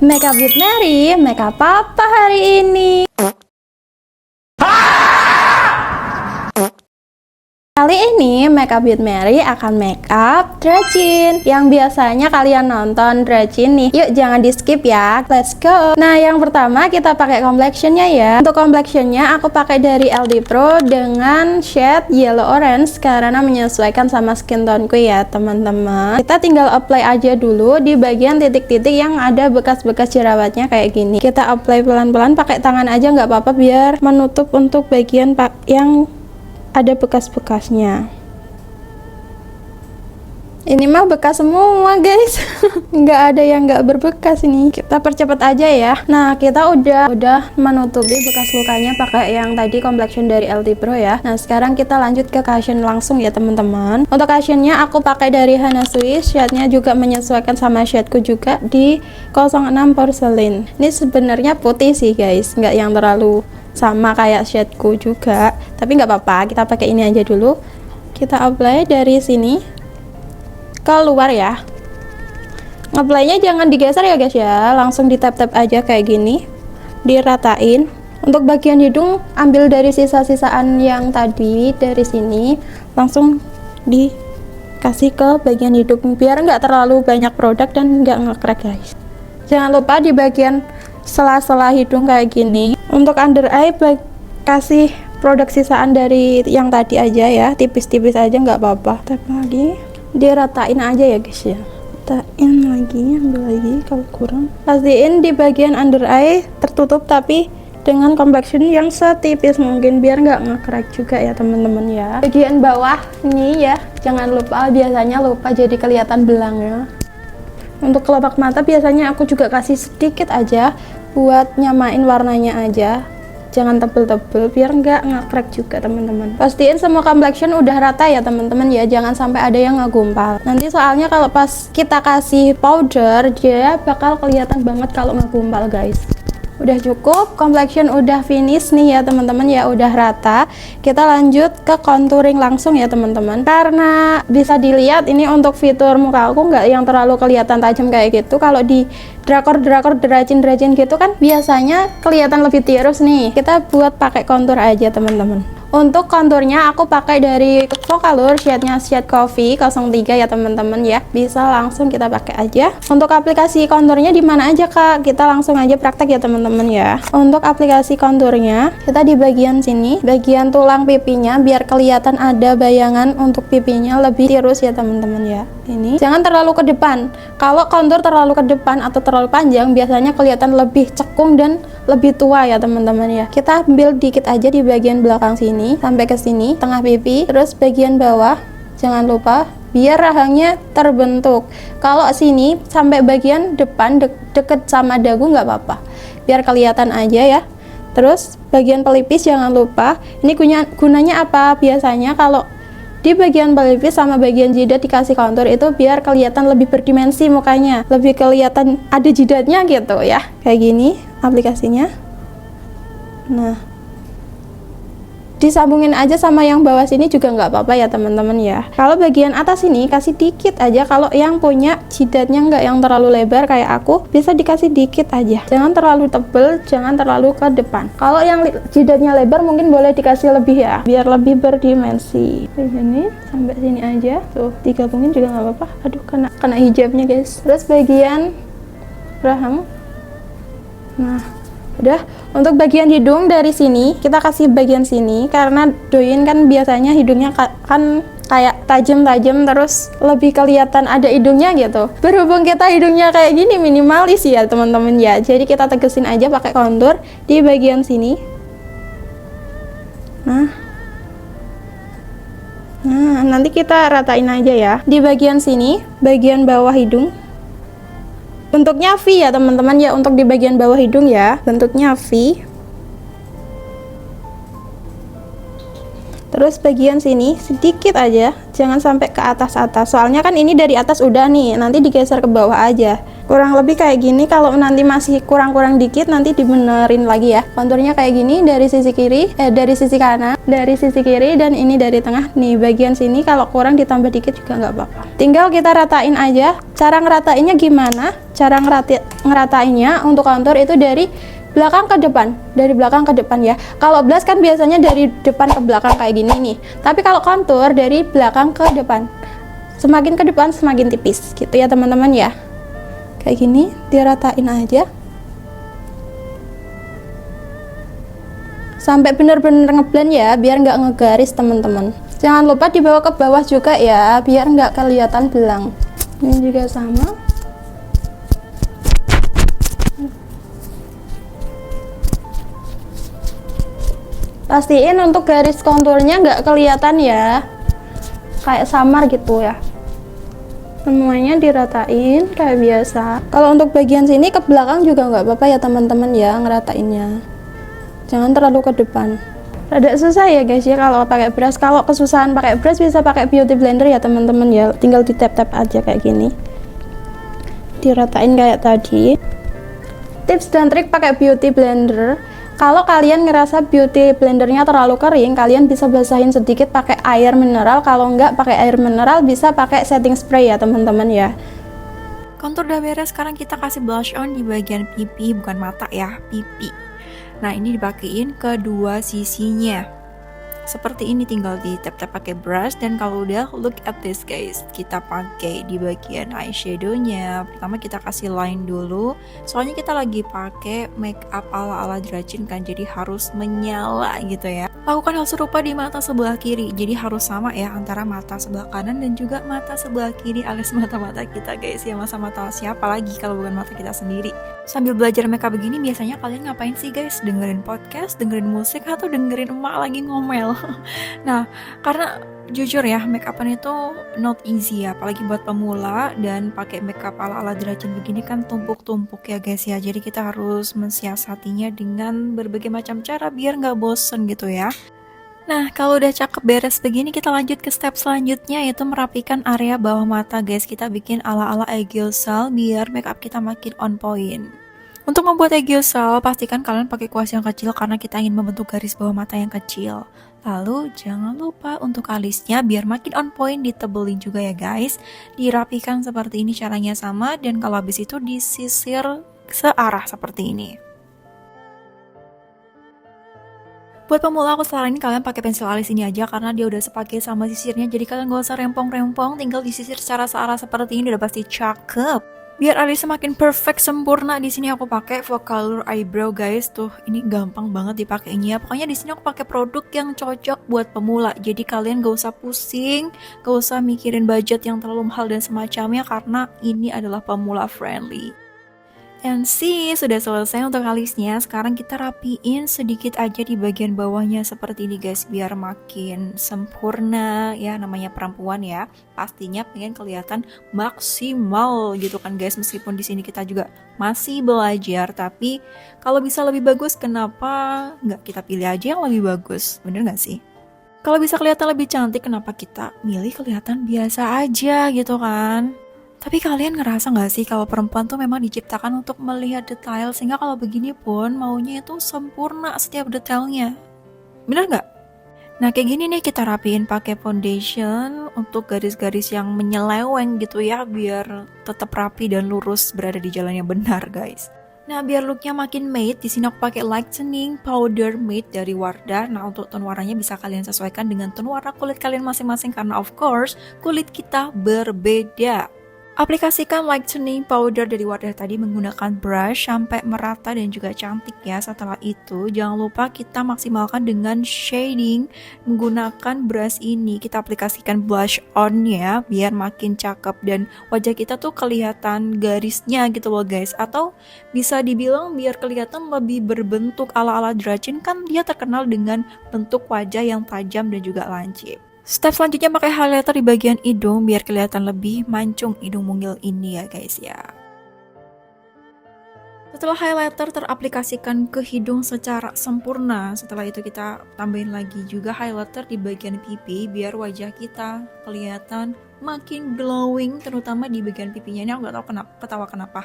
Makeup with Mary, makeup apa hari ini? Kali ini Makeup with Mary akan makeup Drajin yang biasanya kalian nonton Drajin nih. Yuk jangan di skip ya, let's go. Nah yang pertama kita pakai complexionnya ya. Untuk complexionnya aku pakai dari LD Pro dengan shade yellow orange karena menyesuaikan sama skin toneku ya teman-teman. Kita tinggal apply aja dulu di bagian titik-titik yang ada bekas-bekas jerawatnya kayak gini. Kita apply pelan-pelan pakai tangan aja nggak apa-apa biar menutup untuk bagian yang ada bekas-bekasnya. Ini mah bekas semua guys. Nggak ada yang nggak berbekas ini. Kita percepat aja ya. Nah kita udah menutupi bekas lukanya pakai yang tadi complexion dari LD Pro ya. Nah sekarang kita lanjut ke cushion langsung ya teman-teman. Untuk cushionnya aku pakai dari Hana Swiss. Shade-nya juga menyesuaikan sama shadeku juga di 06 Porcelain. Ini sebenarnya putih sih guys, nggak yang terlalu sama kayak shadeku juga, tapi nggak apa-apa, kita pakai ini aja dulu. Kita apply dari sini keluar ya. Nge-apply-nya jangan digeser ya guys ya, langsung di tap-tap aja kayak gini, diratain. Untuk bagian hidung ambil dari sisa-sisaan yang tadi dari sini, langsung dikasih ke bagian hidung biar nggak terlalu banyak produk dan nggak nge-crack guys. Jangan lupa di bagian sela-sela hidung kayak gini. Untuk under eye kasih produk sisaan dari yang tadi aja ya, tipis-tipis aja nggak apa-apa. Tap lagi, diratain aja ya guys ya. Ratain lagi, ambil lagi kalau kurang. Pastiin di bagian under eye tertutup tapi dengan complexion yang setipis mungkin biar nggak nge-crack juga ya teman-teman ya. Bagian bawah nih ya, jangan lupa, biasanya lupa jadi kelihatan belangnya. Untuk kelopak mata biasanya aku juga kasih sedikit aja buat nyamain warnanya aja, jangan tebel-tebel biar nggak nge-crack juga teman-teman. Pastiin semua complexion udah rata ya teman-teman ya, jangan sampai ada yang ngegumpal. Nanti soalnya kalau pas kita kasih powder dia bakal kelihatan banget kalau ngegumpal guys. Udah cukup, complexion udah finish nih ya teman-teman ya, udah rata. Kita lanjut ke contouring langsung ya teman-teman. Karena bisa dilihat ini untuk fitur muka aku nggak yang terlalu kelihatan tajam kayak gitu. Kalau di drakor-drakor Drajin gitu kan biasanya kelihatan lebih tirus nih. Kita buat pakai kontur aja teman-teman. Untuk konturnya aku pakai dari Focallure, shade-nya shade Coffee 03 ya teman-teman ya. Bisa langsung kita pakai aja. Untuk aplikasi konturnya di mana aja Kak? Kita langsung aja praktek ya teman-teman ya. Untuk aplikasi konturnya kita di bagian sini, bagian tulang pipinya biar kelihatan ada bayangan untuk pipinya lebih tirus ya teman-teman ya. Ini jangan terlalu ke depan. Kalau kontur terlalu ke depan atau terlalu panjang biasanya kelihatan lebih cekung dan lebih tua ya teman-teman ya. Kita ambil dikit aja di bagian belakang sini sampai ke sini, tengah pipi, terus bagian bawah. Jangan lupa biar rahangnya terbentuk. Kalau sini sampai bagian depan deket sama dagu nggak apa-apa. Biar kelihatan aja ya. Terus bagian pelipis jangan lupa. Ini gunanya apa? Biasanya kalau di bagian pelipis sama bagian jidat dikasih kontur itu biar kelihatan lebih berdimensi mukanya, lebih kelihatan ada jidatnya gitu ya. Kayak gini aplikasinya. Nah, disambungin aja sama yang bawah sini juga nggak apa-apa ya teman-teman ya. Kalau bagian atas ini kasih dikit aja. Kalau yang punya jidatnya nggak yang terlalu lebar kayak aku, bisa dikasih dikit aja, jangan terlalu tebel, jangan terlalu ke depan. Kalau yang jidatnya lebar mungkin boleh dikasih lebih ya, biar lebih berdimensi. Ini sampai sini aja tuh, digabungin juga nggak apa-apa. Aduh kena hijabnya guys. Terus bagian rahang, nah udah. Untuk bagian hidung dari sini kita kasih bagian sini karena Douyin kan biasanya hidungnya kan kayak tajam-tajam terus lebih kelihatan ada hidungnya gitu. Berhubung kita hidungnya kayak gini minimalis ya teman-teman ya, jadi kita tegesin aja pakai kontur di bagian sini. Nah nanti kita ratain aja ya di bagian sini, bagian bawah hidung. Bentuknya V ya teman-teman ya, untuk di bagian bawah hidung ya, bentuknya V. Terus bagian sini sedikit aja, jangan sampai ke atas-atas. Soalnya kan ini dari atas udah nih, nanti digeser ke bawah aja. Kurang lebih kayak gini. Kalau nanti masih kurang-kurang dikit, nanti dibenerin lagi ya. Konturnya kayak gini dari sisi kiri, dari sisi kanan, dari sisi kiri, dan ini dari tengah. Nih bagian sini kalau kurang ditambah dikit juga nggak apa-apa. Tinggal kita ratain aja. Cara ngeratainnya gimana? Cara ngeratainnya untuk kontur itu dari belakang ke depan, dari belakang ke depan ya. Kalau blush kan biasanya dari depan ke belakang kayak gini nih, tapi kalau kontur dari belakang ke depan, semakin ke depan semakin tipis gitu ya teman-teman ya. Kayak gini diratain aja sampai bener-bener ngeblend ya, biar nggak ngegaris teman-teman. Jangan lupa dibawa ke bawah juga ya, biar nggak kelihatan belang. Ini juga sama. Pastiin untuk garis konturnya nggak kelihatan ya, kayak samar gitu ya. Semuanya diratain kayak biasa. Kalau untuk bagian sini ke belakang juga nggak apa-apa ya teman-teman ya, ngeratainnya. Jangan terlalu ke depan. Rada susah ya guys ya kalau pakai brush. Kalau kesusahan pakai brush bisa pakai beauty blender ya teman-teman ya. Tinggal di tap-tap aja kayak gini. Diratain kayak tadi. Tips dan trik pakai beauty blender. Kalau kalian ngerasa beauty blendernya terlalu kering, kalian bisa basahin sedikit pakai air mineral. Kalau nggak pakai air mineral, bisa pakai setting spray ya teman-teman ya. Kontur udah beres, sekarang kita kasih blush on di bagian pipi, bukan mata ya, pipi. Nah ini dipakein kedua sisinya. Seperti ini, tinggal di tap-tap pakai brush. Dan kalau udah, look at this guys, kita pakai di bagian eyeshadownya. Pertama kita kasih line dulu, soalnya kita lagi pakai makeup ala-ala Dracin kan, jadi harus menyala gitu ya. Lakukan hal serupa di mata sebelah kiri, jadi harus sama ya antara mata sebelah kanan dan juga mata sebelah kiri, alias mata-mata kita guys ya. Masa mata siapa lagi kalau bukan mata kita sendiri. Sambil belajar makeup begini, biasanya kalian ngapain sih guys? Dengerin podcast, dengerin musik, atau dengerin emak lagi ngomel? Nah, karena jujur ya, make-upan itu not easy ya, apalagi buat pemula. Dan pakai makeup ala-ala Dracin begini kan tumpuk-tumpuk ya guys ya. Jadi kita harus mensiasatinya dengan berbagai macam cara biar nggak bosen gitu ya. Nah, kalau udah cakep beres begini, kita lanjut ke step selanjutnya, yaitu merapikan area bawah mata guys. Kita bikin ala-ala egg-yosal biar makeup kita makin on point. Untuk membuat egg-yosal, pastikan kalian pakai kuas yang kecil karena kita ingin membentuk garis bawah mata yang kecil. Lalu jangan lupa untuk alisnya biar makin on point, ditebelin juga ya guys. Dirapikan seperti ini, caranya sama. Dan kalau habis itu disisir searah seperti ini. Buat pemula aku saranin kalian pakai pensil alis ini aja karena dia udah sepaket sama sisirnya. Jadi kalian gak usah rempong-rempong, tinggal disisir secara searah seperti ini, udah pasti cakep. Biar alisnya makin perfect, sempurna, di sini aku pakai Faux Color Eyebrow guys. Tuh, ini gampang banget dipakainya. Pokoknya di sini aku pakai produk yang cocok buat pemula. Jadi kalian gak usah pusing, gak usah mikirin budget yang terlalu mahal dan semacamnya karena ini adalah pemula friendly. And see, sudah selesai untuk alisnya. Sekarang kita rapiin sedikit aja di bagian bawahnya seperti ini guys, biar makin sempurna ya, namanya perempuan ya. Pastinya pengen kelihatan maksimal gitu kan guys. Meskipun di sini kita juga masih belajar, tapi kalau bisa lebih bagus, kenapa nggak kita pilih aja yang lebih bagus? Bener nggak sih? Kalau bisa kelihatan lebih cantik, kenapa kita milih kelihatan biasa aja gitu kan? Tapi kalian ngerasa gak sih kalau perempuan tuh memang diciptakan untuk melihat detail, sehingga kalau begini pun maunya itu sempurna setiap detailnya. Bener gak? Nah kayak gini nih kita rapiin pakai foundation untuk garis-garis yang menyeleweng gitu ya, biar tetap rapi dan lurus berada di jalan yang benar guys. Nah biar looknya makin matte, di sini aku pakai lightening powder matte dari Wardah. Nah untuk tone warnanya bisa kalian sesuaikan dengan tone warna kulit kalian masing-masing karena of course kulit kita berbeda. Aplikasikan lightening powder dari Wardah tadi menggunakan brush sampai merata dan juga cantik ya. Setelah itu jangan lupa kita maksimalkan dengan shading menggunakan brush ini. Kita aplikasikan blush on ya biar makin cakep dan wajah kita tuh kelihatan garisnya gitu loh guys. Atau bisa dibilang biar kelihatan lebih berbentuk ala-ala Dracin, kan dia terkenal dengan bentuk wajah yang tajam dan juga lancip. Step selanjutnya pakai highlighter di bagian hidung biar kelihatan lebih mancung hidung mungil ini ya guys ya. Setelah highlighter teraplikasikan ke hidung secara sempurna, setelah itu kita tambahin lagi juga highlighter di bagian pipi biar wajah kita kelihatan makin glowing, terutama di bagian pipinya. Ini aku nggak tahu ketawa kenapa.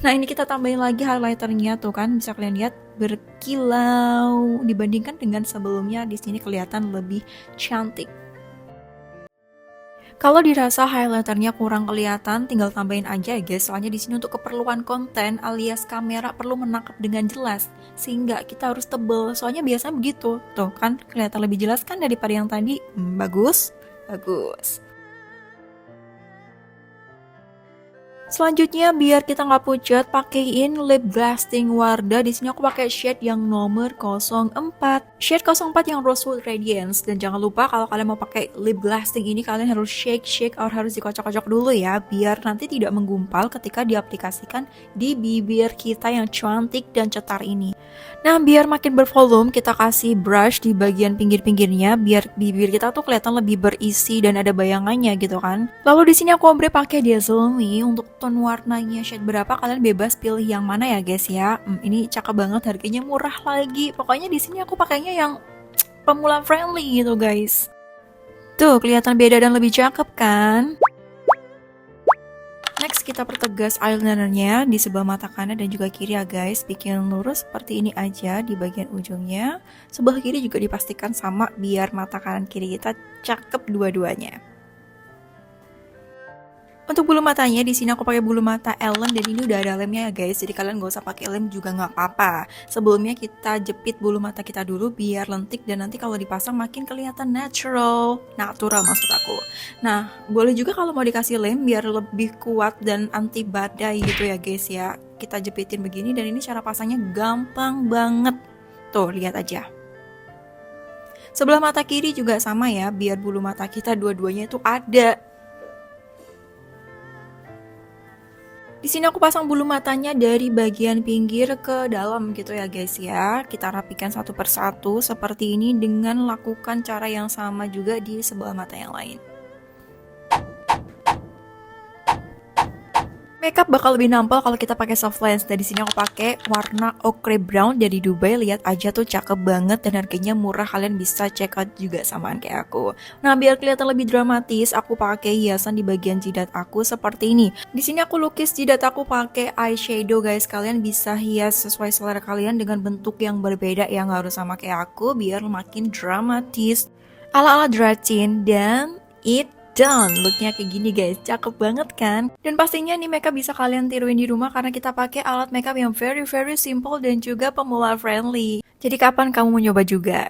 Nah, ini kita tambahin lagi highlighternya tuh kan, bisa kalian lihat berkilau dibandingkan dengan sebelumnya. Di sini kelihatan lebih cantik. Kalau dirasa highlighternya kurang kelihatan, tinggal tambahin aja ya guys. Soalnya di sini untuk keperluan konten alias kamera perlu menangkap dengan jelas, sehingga kita harus tebel. Soalnya biasanya begitu, tuh kan kelihatan lebih jelas kan daripada yang tadi. Bagus, bagus. Selanjutnya biar kita nggak pucat, pakaiin lip blasting Wardah. Di sini aku pakai shade yang nomor 04. Shade 04 yang Rosewood Radiance. Dan jangan lupa kalau kalian mau pakai lip blasting ini, kalian harus shake atau harus dikocok-kocok dulu ya, biar nanti tidak menggumpal ketika diaplikasikan di bibir kita yang cantik dan cetar ini. Nah, biar makin bervolume, kita kasih brush di bagian pinggir-pinggirnya biar bibir kita tuh kelihatan lebih berisi dan ada bayangannya gitu kan. Lalu di sini aku ombre pakai Dazzle Me. Untuk tone warnanya shade berapa kalian bebas pilih yang mana ya guys ya. Ini cakep banget, harganya murah lagi. Pokoknya di sini aku pakainya yang pemula friendly gitu guys. Tuh, kelihatan beda dan lebih cakep kan? Next, kita pertegas eyelinernya di sebelah mata kanan dan juga kiri ya guys. Bikin lurus seperti ini aja di bagian ujungnya. Sebelah kiri juga dipastikan sama biar mata kanan kiri kita cakep dua-duanya. Untuk bulu matanya, di sini aku pakai bulu mata Ellen dan ini udah ada lemnya ya guys. Jadi kalian gak usah pakai lem juga nggak apa-apa. Sebelumnya kita jepit bulu mata kita dulu biar lentik dan nanti kalau dipasang makin kelihatan natural maksud aku. Nah, boleh juga kalau mau dikasih lem biar lebih kuat dan anti badai gitu ya guys ya. Kita jepitin begini dan ini cara pasangnya gampang banget. Tuh, lihat aja. Sebelah mata kiri juga sama ya, biar bulu mata kita dua-duanya itu ada. Di sini aku pasang bulu matanya dari bagian pinggir ke dalam gitu ya guys ya. Kita rapikan satu persatu seperti ini dengan lakukan cara yang sama juga di sebelah mata yang lain. Makeup bakal lebih nampol kalau kita pakai soft lens. Dan di sini aku pakai warna ochre brown dari Dubai. Lihat aja tuh cakep banget dan harganya murah. Kalian bisa check out juga samaan kayak aku. Nah, biar kelihatan lebih dramatis, aku pakai hiasan di bagian jidat aku seperti ini. Di sini aku lukis jidat aku pakai eyeshadow guys. Kalian bisa hias sesuai selera kalian dengan bentuk yang berbeda, yang harus sama kayak aku biar makin dramatis. Ala-ala Dratin dan done. Looknya kayak gini guys, cakep banget kan? Dan pastinya nih makeup bisa kalian tiruin di rumah karena kita pakai alat makeup yang very simple dan juga pemula friendly. Jadi kapan kamu mau nyoba juga?